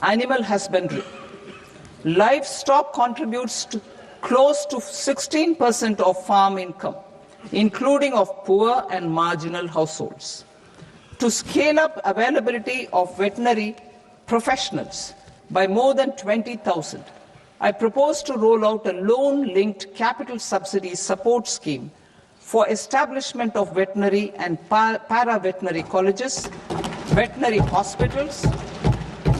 animal husbandry. Livestock contributes to close to 16% of farm income, including of poor and marginal households. To scale up availability of veterinary professionals by more than 20,000, I propose to roll out a loan-linked capital subsidy support scheme for establishment of veterinary and para-veterinary colleges, veterinary hospitals,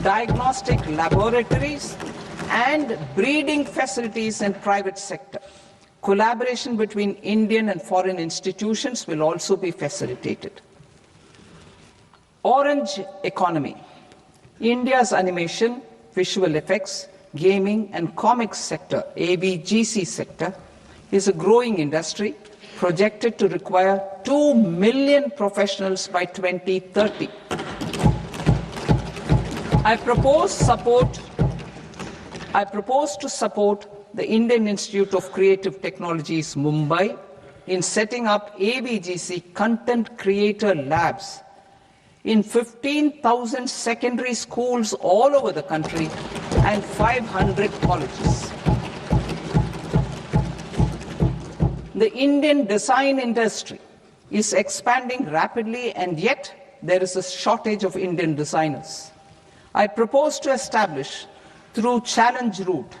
diagnostic laboratories, and breeding facilities in private sector. Collaboration between Indian and foreign institutions will also be facilitated. Orange economy. India's animation, visual effects, gaming and comics sector, ABGC sector, is a growing industry projected to require 2 million professionals by 2030. I propose to support the Indian Institute of Creative Technologies, Mumbai, in setting up ABGC content creator labs in 15,000 secondary schools all over the country and 500 colleges. The Indian design industry is expanding rapidly, and yet there is a shortage of Indian designers. I propose to establish, through Challenge Route,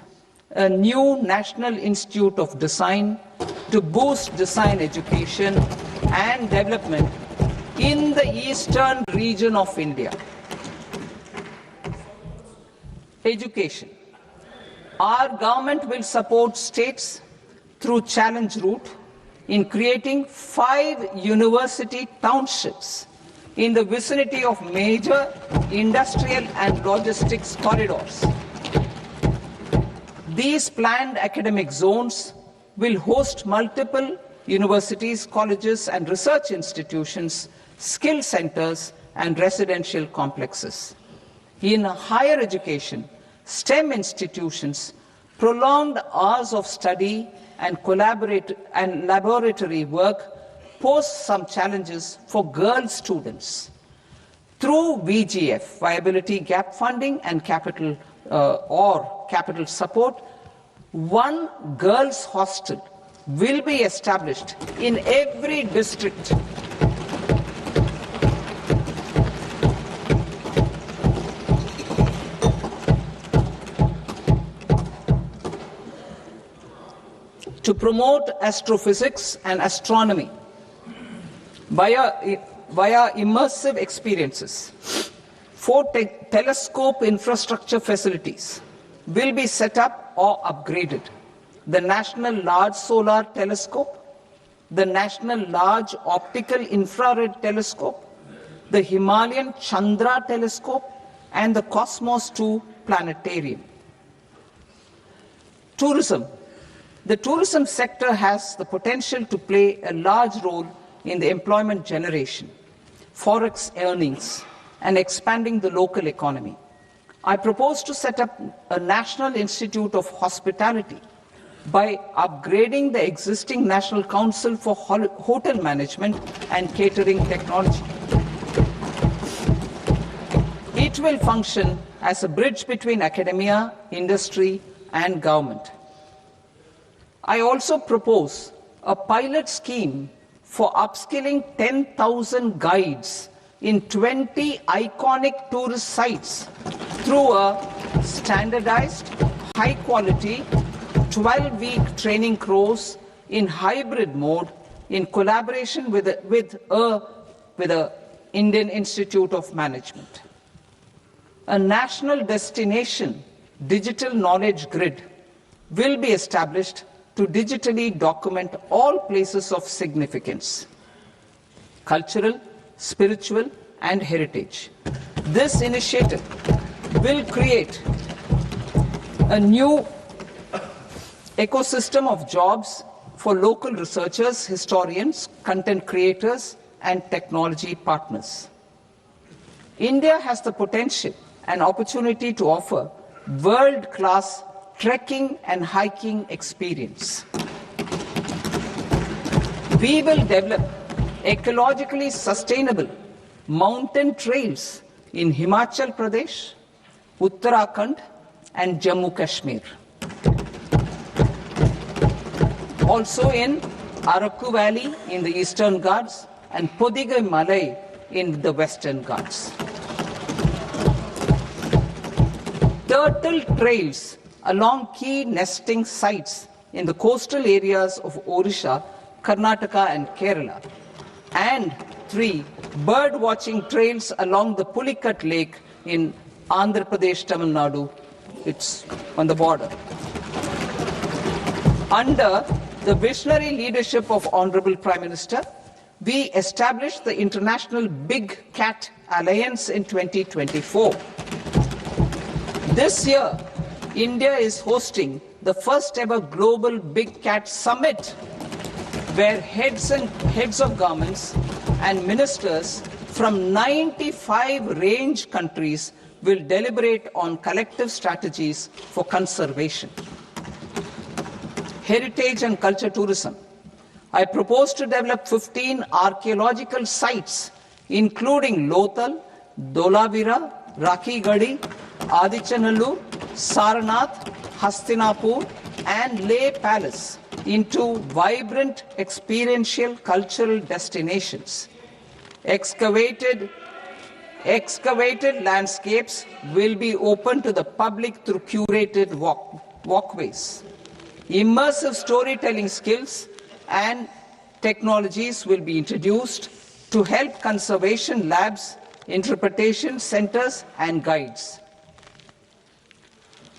a new National Institute of Design to boost design education and development in the eastern region of India. Education. Our government will support states through Challenge Route in creating 5 university townships in the vicinity of major industrial and logistics corridors. These planned academic zones will host multiple universities, colleges and research institutions, skill centers and residential complexes. In higher education, STEM institutions, prolonged hours of study and laboratory work pose some challenges for girl students. Through VGF, Viability Gap Funding and capital support, one girls' hostel will be established in every district. To promote astrophysics and astronomy via immersive experiences, 4 telescope infrastructure facilities will be set up or upgraded. The National Large Solar Telescope, the National Large Optical Infrared Telescope, the Himalayan Chandra Telescope, and the Cosmos 2 Planetarium. Tourism. The tourism sector has the potential to play a large role in the employment generation, forex earnings, and expanding the local economy. I propose to set up a National Institute of Hospitality by upgrading the existing National Council for Hotel Management and Catering Technology. It will function as a bridge between academia, industry, and government. I also propose a pilot scheme for upskilling 10,000 guides in 20 iconic tourist sites through a standardized, high-quality, 12-week training course in hybrid mode in collaboration with the Indian Institute of Management. A national destination digital knowledge grid will be established to digitally document all places of significance, cultural, spiritual, and heritage. This initiative will create a new ecosystem of jobs for local researchers, historians, content creators, and technology partners. India has the potential and opportunity to offer world-class trekking and hiking experience. We will develop ecologically sustainable mountain trails in Himachal Pradesh, Uttarakhand, and Jammu Kashmir. Also in Araku Valley in the Eastern Ghats and Podigai Malai in the Western Ghats. Turtle trails along key nesting sites in the coastal areas of Odisha, Karnataka and Kerala. And 3, bird watching trails along the Pulikat Lake in Andhra Pradesh, Tamil Nadu. It's on the border. Under the visionary leadership of Honorable Prime Minister, we established the International Big Cat Alliance in 2024. This year, India is hosting the first ever Global Big Cat Summit, where heads of governments and ministers from 95 range countries will deliberate on collective strategies for conservation. Heritage and culture tourism. I propose to develop 15 archaeological sites, including Lothal, Dolavira, Rakhi Gadi, Adichanallur, Saranath, Hastinapur, and Leh Palace into vibrant experiential cultural destinations. Excavated landscapes will be open to the public through curated walkways. Immersive storytelling skills and technologies will be introduced to help conservation labs, interpretation centers, and guides.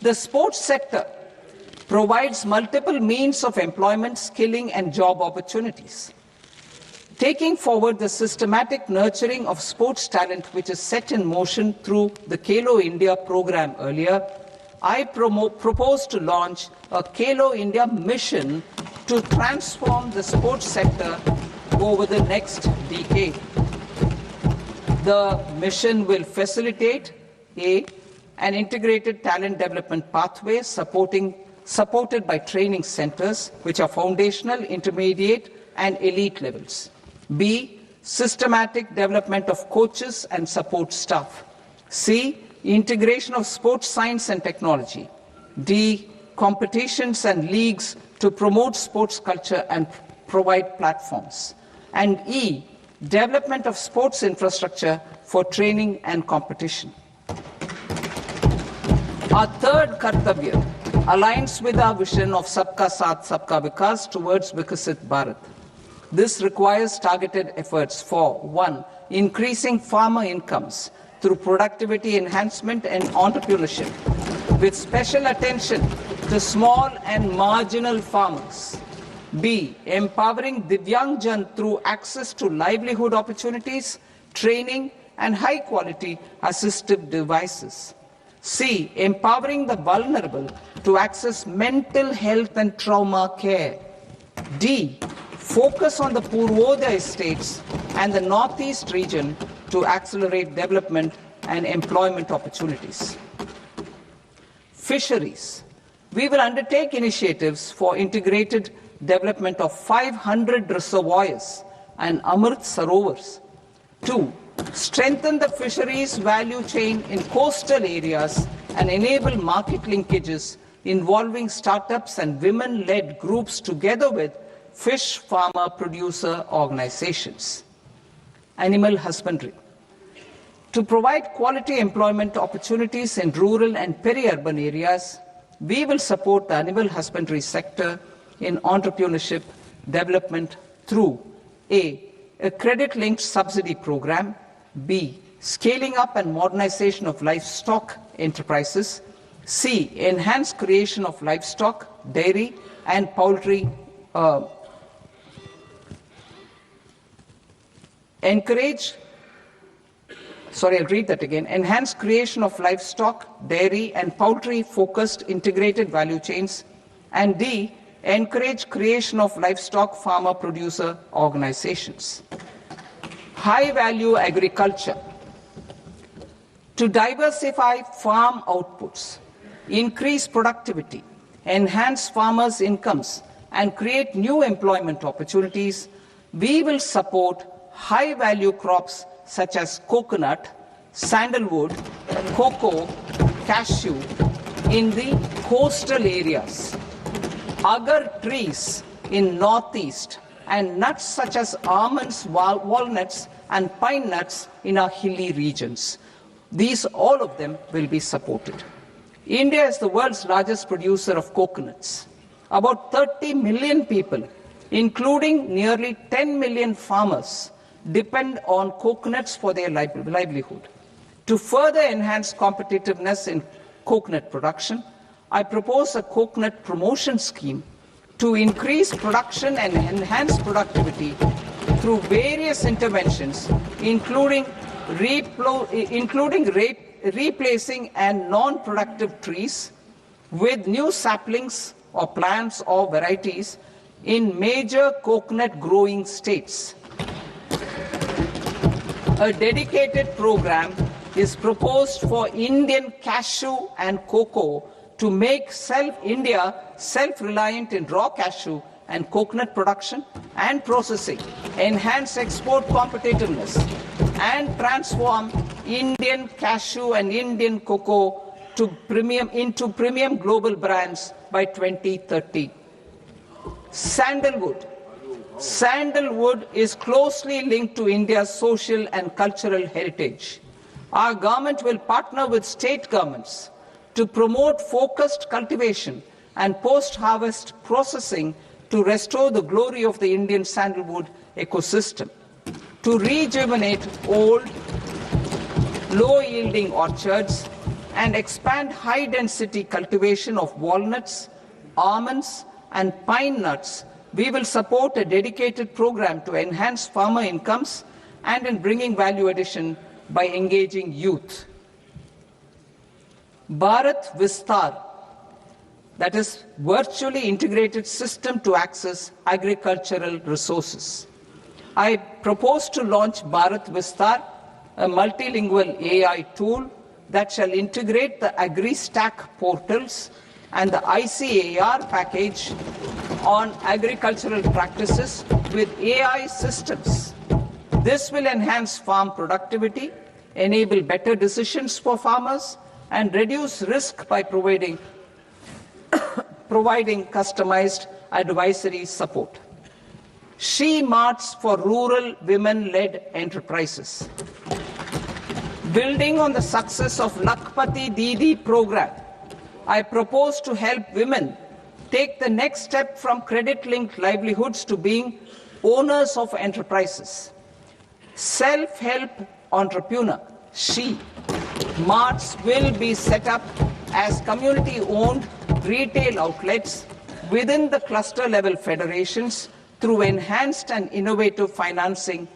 The sports sector provides multiple means of employment, skilling, and job opportunities. Taking forward the systematic nurturing of sports talent, which is set in motion through the Khelo India program earlier, I propose to launch a Khelo India mission to transform the sports sector over the next decade. The mission will facilitate an integrated talent development pathway supported by training centers, which are foundational, intermediate, and elite levels. B, systematic development of coaches and support staff. C, integration of sports science and technology. D, competitions and leagues to promote sports culture and provide platforms. And E, development of sports infrastructure for training and competition. Our third Kartavya aligns with our vision of Sabka Saath, Sabka Vikas towards Vikasit Bharat. This requires targeted efforts for 1, increasing farmer incomes through productivity enhancement and entrepreneurship, with special attention to small and marginal farmers. B, empowering Divyangjan through access to livelihood opportunities, training, and high-quality assistive devices. C, empowering the vulnerable to access mental health and trauma care. D, focus on the Purvodaya states and the Northeast region to accelerate development and employment opportunities. Fisheries. We will undertake initiatives for integrated development of 500 reservoirs and Amrit Sarovars. 2, strengthen the fisheries value chain in coastal areas and enable market linkages involving startups and women-led groups together with fish farmer producer organizations. Animal husbandry. To provide quality employment opportunities in rural and peri-urban areas, we will support the animal husbandry sector in entrepreneurship development through A, credit-linked subsidy program, B, scaling up and modernization of livestock enterprises, C, enhanced creation of livestock, dairy, and poultry enhanced creation of livestock, dairy, and poultry-focused integrated value chains, and D, encourage creation of livestock farmer-producer organizations. High-value agriculture. To diversify farm outputs, increase productivity, enhance farmers' incomes, and create new employment opportunities, we will support high-value crops such as coconut, sandalwood, cocoa, cashew in the coastal areas, agar trees in northeast, and nuts such as almonds, walnuts, and pine nuts in our hilly regions. These, all of them, will be supported. India is the world's largest producer of coconuts. About 30 million people, including nearly 10 million farmers, depend on coconuts for their livelihood. To further enhance competitiveness in coconut production, I propose a coconut promotion scheme to increase production and enhance productivity through various interventions, including replacing and non-productive trees with new saplings or plants or varieties in major coconut growing states. A dedicated program is proposed for Indian cashew and cocoa to make India self-reliant in raw cashew and coconut production and processing, enhance export competitiveness, and transform Indian cashew and Indian cocoa into premium global brands by 2030. Sandalwood. Sandalwood is closely linked to India's social and cultural heritage. Our government will partner with state governments to promote focused cultivation and post-harvest processing to restore the glory of the Indian sandalwood ecosystem, to rejuvenate old, low-yielding orchards, and expand high-density cultivation of walnuts, almonds, and pine nuts. We will support a dedicated program to enhance farmer incomes and in bringing value addition by engaging youth. Bharat Vistar, that is virtually integrated system to access agricultural resources. I propose to launch Bharat Vistar, a multilingual AI tool that shall integrate the AgriStack portals and the ICAR package on agricultural practices with AI systems. This will enhance farm productivity, enable better decisions for farmers, and reduce risk by providing customized advisory support. She Marts for rural women-led enterprises. Building on the success of Lakpati Didi program, I propose to help women take the next step from credit-linked livelihoods to being owners of enterprises. Self-help entrepreneur, She Marts will be set up as community-owned retail outlets within the cluster-level federations through enhanced and innovative financing